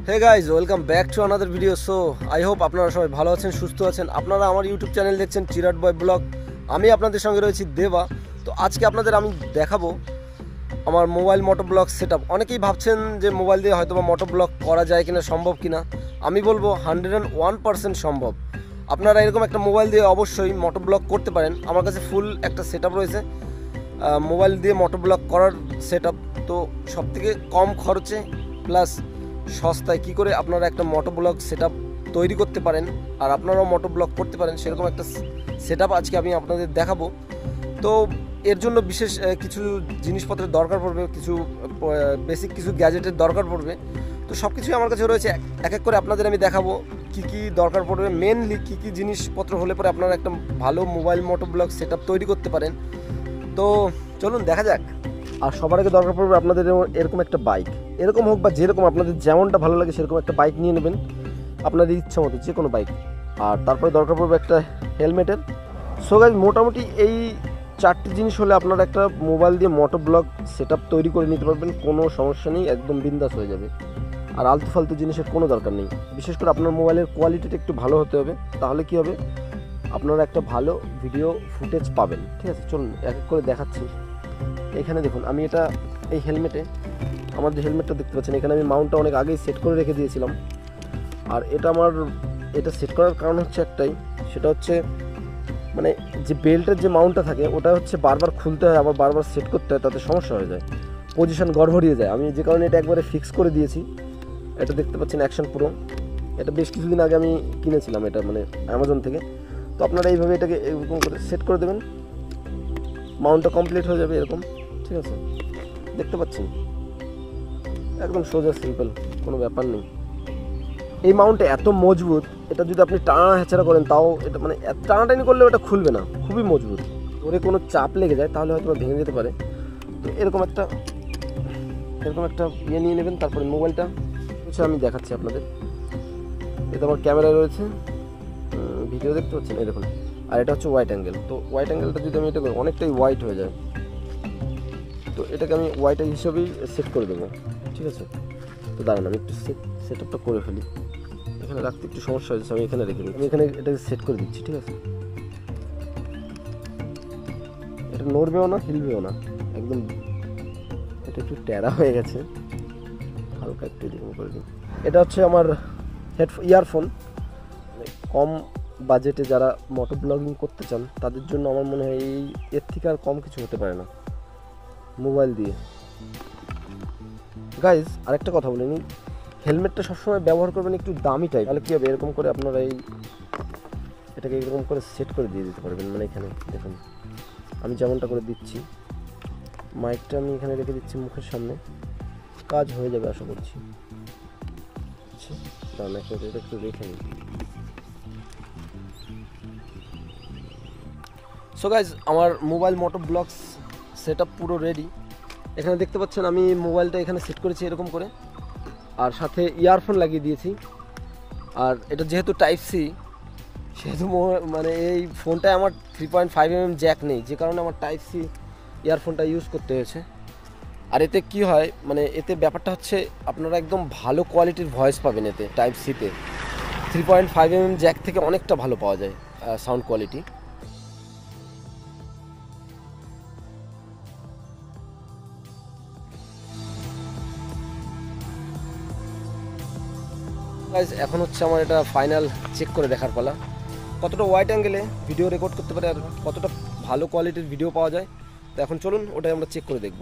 Hey guys, welcome back to another video. So I hope আপনারা সবাই ভালো আছেন, সুস্থ আছেন। আপনারা আমার ইউটিউব চ্যানেল দেখছেন চিরাট বয় ব্লগ। আমি আপনাদের সঙ্গে রয়েছি দেবা। তো আজকে আপনাদের আমি দেখাবো আমার মোবাইল মোটো ব্লগ সেট আপ। অনেকেই ভাবছেন যে মোবাইল দিয়ে হয়তো বা মোটো ব্লগ করা যায় কিনা, সম্ভব কিনা। আমি বলবো 101% সম্ভব। আপনারা এরকম একটা মোবাইল দিয়ে অবশ্যই মোটো ব্লগ করতে পারেন। আমার কাছে ফুল একটা সেট আপ রয়েছে মোবাইল দিয়ে মোটো ব্লগ করার সেট আপ। তো সবথেকে কম খরচে প্লাস সস্তায় কী করে আপনারা একটা মোটো ব্লগ সেট আপ তৈরি করতে পারেন আর আপনারাও মোটো ব্লগ করতে পারেন, সেরকম একটা সেট আপ আজকে আমি আপনাদের দেখাবো। তো এর জন্য বিশেষ কিছু জিনিসপত্রের দরকার পড়বে, কিছু বেসিক কিছু গ্যাজেটের দরকার পড়বে। তো সব কিছুই আমার কাছে রয়েছে, এক এক করে আপনাদের আমি দেখাবো কী কী দরকার পড়বে, মেনলি কী কী জিনিসপত্র হলে পরে আপনারা একটা ভালো মোবাইল মোটো ব্লগ সেট আপ তৈরি করতে পারেন। তো চলুন দেখা যাক। আর সবার আগে দরকার পড়বে আপনাদের এরকম একটা বাইক, এরকম হোক বা যেরকম আপনাদের যেমনটা ভালো লাগে সেরকম একটা বাইক নিয়ে নেবেন, আপনাদের ইচ্ছা মতো যে কোনো বাইক। আর তারপরে দরকার পড়বে একটা হেলমেটের। সো গাইজ, মোটামুটি এই চারটি জিনিস হলে আপনারা একটা মোবাইল দিয়ে মোটো ব্লগ সেট আপ তৈরি করে নিতে পারবেন, কোনো সমস্যা নেই, একদম বিন্দাস হয়ে যাবে। আর আলতু ফালতু জিনিসের কোনো দরকার নেই। বিশেষ করে আপনার মোবাইলের কোয়ালিটিটা একটু ভালো হতে হবে, তাহলে কী হবে, আপনারা একটা ভালো ভিডিও ফুটেজ পাবেন। ঠিক আছে, চলুন এক এক করে দেখাচ্ছি। এখানে দেখুন, আমি এটা এই হেলমেটে, আমার যে হেলমেটটা দেখতে পাচ্ছেন, এখানে আমি মাউন্টটা অনেক আগেই সেট করে রেখে দিয়েছিলাম। আর এটা সেট করার কারণ হচ্ছে একটাই, সেটা হচ্ছে মানে যে বেল্টের যে মাউন্টটা থাকে ওটা হচ্ছে বারবার খুলতে হয়, আবার বারবার সেট করতে হয়, তাতে সমস্যা হয়ে যায়, পজিশন গড়বড়িয়ে যায়। আমি যে কারণে এটা একবারে ফিক্স করে দিয়েছি। এটা দেখতে পাচ্ছেন অ্যাকশন প্রো, এটা বেশ কিছুদিন আগে আমি কিনেছিলাম, এটা মানে অ্যামাজন থেকে। তো আপনারা এইভাবে এটাকে এরকম করে সেট করে দেবেন, মাউন্টটা কমপ্লিট হয়ে যাবে এরকম। ঠিক আছে, দেখতে পাচ্ছেন একদম সোজা সিম্পল, কোনো ব্যাপার নেই। এই মাউন্টটা এত মজবুত, এটা যদি আপনি টানা হেঁচড়া করেন তাও এটা মানে টানাটানি করলেও এটা খুলবে না, খুবই মজবুত। ওরে কোনো চাপ লেগে যায় তাহলে হয়তো ভেঙে যেতে পারে। তো এরকম একটা ইয়ে নিয়ে নেবেন। তারপরে মোবাইলটা হচ্ছে আমি দেখাচ্ছি আপনাদের। এটা আমার ক্যামেরা রয়েছে, ভিডিও দেখতে পাচ্ছেন, এই দেখুন। আর এটা হচ্ছে ওয়াইড অ্যাঙ্গেল। তো ওয়াইড অ্যাঙ্গেলটা যদি আমি এটা করি অনেকটাই ওয়াইড হয়ে যায়, তো এটাকে আমি ওয়াইড হিসেবেই সেট করে দেবো। ঠিক আছে, তো দাঁড়ান আমি একটু সেট আপটা করে ফেলি। এখানে রাখতে একটু সমস্যা হয়েছে, আমি এখানে রেখে দিই। আমি এখানে এটাকে সেট করে দিচ্ছি। ঠিক আছে, এটা নড়বেও না, হিলবেও না, একদম। এটা একটু ট্যারা হয়ে গেছে, হালকা একটু এরকম করে দিই। এটা হচ্ছে আমার ইয়ারফোন। কম বাজেটে যারা মোটো ব্লগিং করতে চান তাদের জন্য আমার মনে হয় এর থেকে আর কম কিছু হতে পারে না মোবাইল দিয়ে। গাইজ, আরেকটা কথা বলে নিই, হেলমেটটা সবসময় ব্যবহার করবেন একটু দামি টাইপ, তাহলে কী হবে, এরকম করে আপনারা এটাকে এরকম করে সেট করে দিয়ে দিতে পারবেন। মানে এখানে দেখুন আমি যেমনটা করে দিচ্ছি, মাইকটা আমি এখানে রেখে দিচ্ছি মুখের সামনে, কাজ হয়ে যাবে আশা করছি। আচ্ছা দাঁড়ান, এটা একটু রেখে নিই। সো গাইজ, আমার মোবাইল মোটো ব্লগস সেট আপ পুরো রেডি। এখানে দেখতে পাচ্ছেন আমি মোবাইলটা এখানে সেট করেছি এরকম করে, আর সাথে ইয়ারফোন লাগিয়ে দিয়েছি। আর এটা যেহেতু টাইপ সি, সেহেতু মানে এই ফোনটায় আমার 3.5mm জ্যাক নেই, যে কারণে আমার টাইপ সি ইয়ারফোনটা ইউজ করতে হয়েছে। আর এতে কি হয়, মানে এতে ব্যাপারটা হচ্ছে আপনারা একদম ভালো কোয়ালিটির ভয়েস পাবেন এতে। টাইপ সিতে 3.5mm জ্যাক থেকে অনেকটা ভালো পাওয়া যায় সাউন্ড কোয়ালিটি। এখন হচ্ছে আমার এটা ফাইনাল চেক করে দেখার পালা, কতটা ওয়াইড অ্যাঙ্গেলে ভিডিও রেকর্ড করতে পারে আর কতটা ভালো কোয়ালিটির ভিডিও পাওয়া যায়। তো এখন চলুন ওটাই আমরা চেক করে দেখব।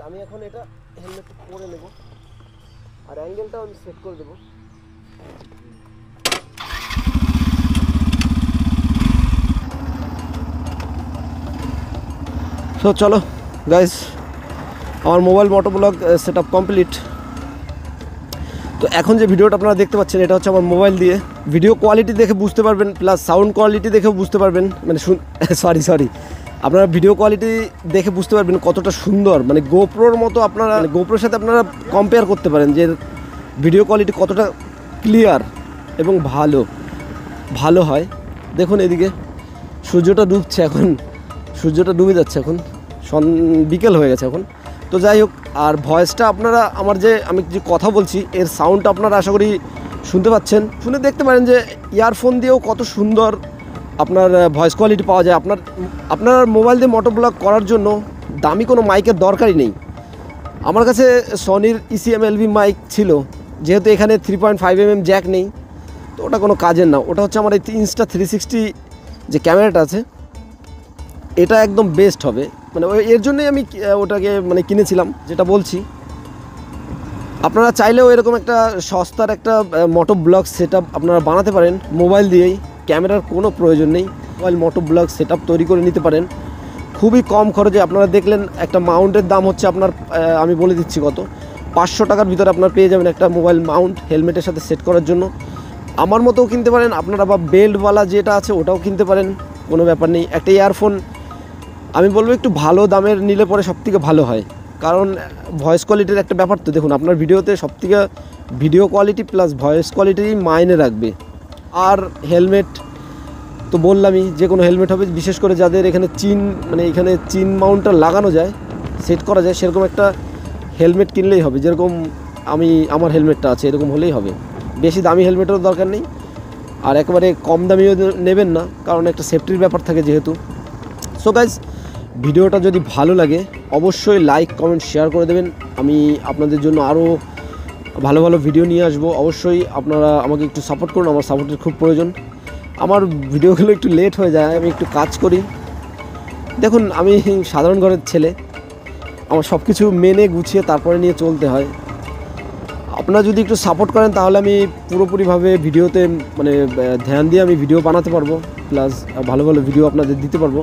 আমি এখন এটা হেলমেটটা পরে নেব আর অ্যাঙ্গেলটাও আমি সেট করে দেবো। তো চলো গাইজ, আমার মোবাইল মোটো ব্লগ সেট আপ কমপ্লিট। তো এখন যে ভিডিওটা আপনারা দেখতে পাচ্ছেন এটা হচ্ছে আমার মোবাইল দিয়ে। ভিডিও কোয়ালিটি দেখে বুঝতে পারবেন, প্লাস সাউন্ড কোয়ালিটি দেখেও বুঝতে পারবেন, মানে সরি আপনারা ভিডিও কোয়ালিটি দেখে বুঝতে পারবেন কতটা সুন্দর, মানে গোপ্রোর মতো আপনারা, মানে গোপ্রোর সাথে আপনারা কম্পেয়ার করতে পারেন যে ভিডিও কোয়ালিটি কতটা ক্লিয়ার এবং ভালো হয়। দেখুন এদিকে সূর্যটা ডুবছে, এখন সূর্যটা ডুবে যাচ্ছে, এখন বিকেল হয়ে গেছে এখন। তো যাই হোক, আর ভয়েসটা আপনারা আমি যে কথা বলছি এর সাউন্ডটা আপনারা আশা করি শুনতে পাচ্ছেন, শুনে দেখতে পারেন যে ইয়ারফোন দিয়েও কত সুন্দর আপনার ভয়েস কোয়ালিটি পাওয়া যায়। আপনার মোবাইল দিয়ে মোটোব্লগ করার জন্য দামি কোনো মাইকের দরকারই নেই। আমার কাছে সনির ECM LV মাইক ছিল, যেহেতু এখানে 3.5mm জ্যাক নেই, তো ওটা কোনো কাজের না। ওটা হচ্ছে আমার এই Insta360 যে ক্যামেরাটা আছে, এটা একদম বেস্ট হবে, মানে এর জন্যই আমি ওটাকে মানে কিনেছিলাম। যেটা বলছি, আপনারা চাইলেও এরকম একটা সস্তার একটা মোটোব্লগ সেটআপ আপনারা বানাতে পারেন মোবাইল দিয়েই, ক্যামেরার কোনো প্রয়োজন নেই। মোবাইল মোটোব্লগ সেটআপ তৈরি করে নিতে পারেন খুবই কম খরচে। আপনারা দেখলেন একটা মাউন্টের দাম হচ্ছে আপনার, আমি বলে দিচ্ছি কত, 500 টাকার ভিতরে আপনার পেয়ে যাবেন একটা মোবাইল মাউন্ট হেলমেটের সাথে সেট করার জন্য। আমার মতোও কিনতে পারেন আপনারা, বা বেল্টওয়ালা যেটা আছে ওটাও কিনতে পারেন, কোনো ব্যাপার নেই। একটা ইয়ারফোন আমি বলবো একটু ভালো দামের নিলে পরে সবথেকে ভালো হয়, কারণ ভয়েস কোয়ালিটির একটা ব্যাপার তো দেখুন, আপনার ভিডিওতে সবথেকে video quality plus voice quality মাইনে রাখবে। আর হেলমেট তো বললামই, যে কোনো হেলমেট হবে, বিশেষ করে যাদের এখানে এখানে চিন মাউন্টটা লাগানো যায়, সেট করা যায়, সেরকম একটা হেলমেট কিনলেই হবে। যেরকম আমার হেলমেটটা আছে এরকম হলেই হবে, বেশি দামি হেলমেটেরও দরকার নেই, আর একেবারে কম দামিও নেবেন না, কারণ একটা সেফটির ব্যাপার থাকে যেহেতু। সো গাইজ, ভিডিওটা যদি ভালো লাগে অবশ্যই লাইক কমেন্ট শেয়ার করে দেবেন। আমি আপনাদের জন্য আরও ভালো ভালো ভিডিও নিয়ে আসবো। অবশ্যই আপনারা আমাকে একটু সাপোর্ট করুন, আমার সাপোর্টের খুব প্রয়োজন। আমার ভিডিওগুলো একটু লেট হয়ে যায়, আমি একটু কাজ করি। দেখুন, আমি সাধারণ ঘরের ছেলে, আমার সব কিছু মেনে গুছিয়ে তারপরে নিয়ে চলতে হয়। আপনারা যদি একটু সাপোর্ট করেন তাহলে আমি পুরোপুরিভাবে ভিডিওতে মানে ধ্যান দিয়ে আমি ভিডিও বানাতে পারবো, প্লাস ভালো ভালো ভিডিও আপনাদের দিতে পারবো।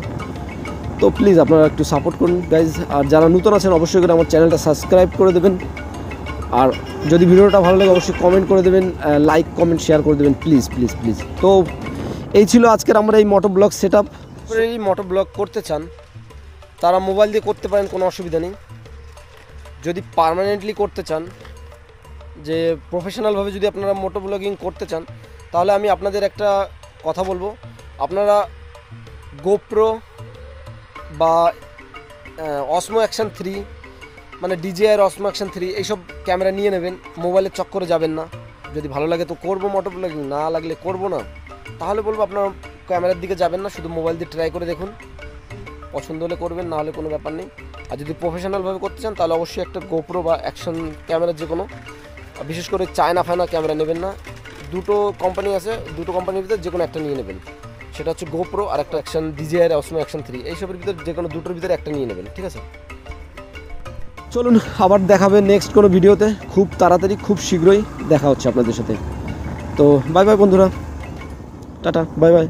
তো প্লিজ আপনারা একটু সাপোর্ট করুন গাইজ। আর যারা নতুন আছেন অবশ্যই করে আমার চ্যানেলটা সাবস্ক্রাইব করে দেবেন। আর যদি ভিডিওটা ভালো লাগে অবশ্যই কমেন্ট করে দেবেন, লাইক কমেন্ট শেয়ার করে দেবেন, প্লিজ প্লিজ প্লিজ। তো এই ছিল আজকের আমার এই মোটোব্লগ সেটআপ। এই মোটোব্লগ করতে চান তারা মোবাইল দিয়ে করতে পারেন, কোনো অসুবিধা নেই। যদি পার্মানেন্টলি করতে চান, যে প্রফেশনালভাবে যদি আপনারা মোটোব্লগিং করতে চান, তাহলে আমি আপনাদের একটা কথা বলবো, আপনারা গোপ্রো বা অসমো অ্যাকশন 3 মানে DJI অসমো অ্যাকশন 3 এইসব ক্যামেরা নিয়ে নেবেন, মোবাইলের চক্করে যাবেন না। যদি ভালো লাগে তো করবো মোটোব্লগিং, না লাগলে করবো না। তাহলে বলবো আপনার ক্যামেরার দিকে যাবেন না, শুধু মোবাইল দিয়ে ট্রাই করে দেখুন, পছন্দ হলে করবেন, না হলে কোনো ব্যাপার নেই। আর যদি প্রফেশনালভাবে করতে চান তাহলে অবশ্যই একটা গোপ্রো বা অ্যাকশন ক্যামেরার যে কোনো, বিশেষ করে চায়না ক্যামেরা নেবেন না। দুটো কোম্পানি আছে, দুটো কোম্পানির ভিতরে যে কোনো একটা নিয়ে নেবেন। সেটা হচ্ছে গোপ্রো আর একটা অ্যাকশন DJI অসমো অ্যাকশন 3, এইসবের ভিতরে যে কোনো দুটোর ভিতরে একটা নিয়ে নেবেন, ঠিক আছে? চলুন, আবার দেখাবে নেক্সট কোনো ভিডিওতে, খুব তাড়াতাড়ি, খুব শীঘ্রই দেখা হচ্ছে আপনাদের সাথে। তো বাই বাই বন্ধুরা, টাটা, বাই বাই।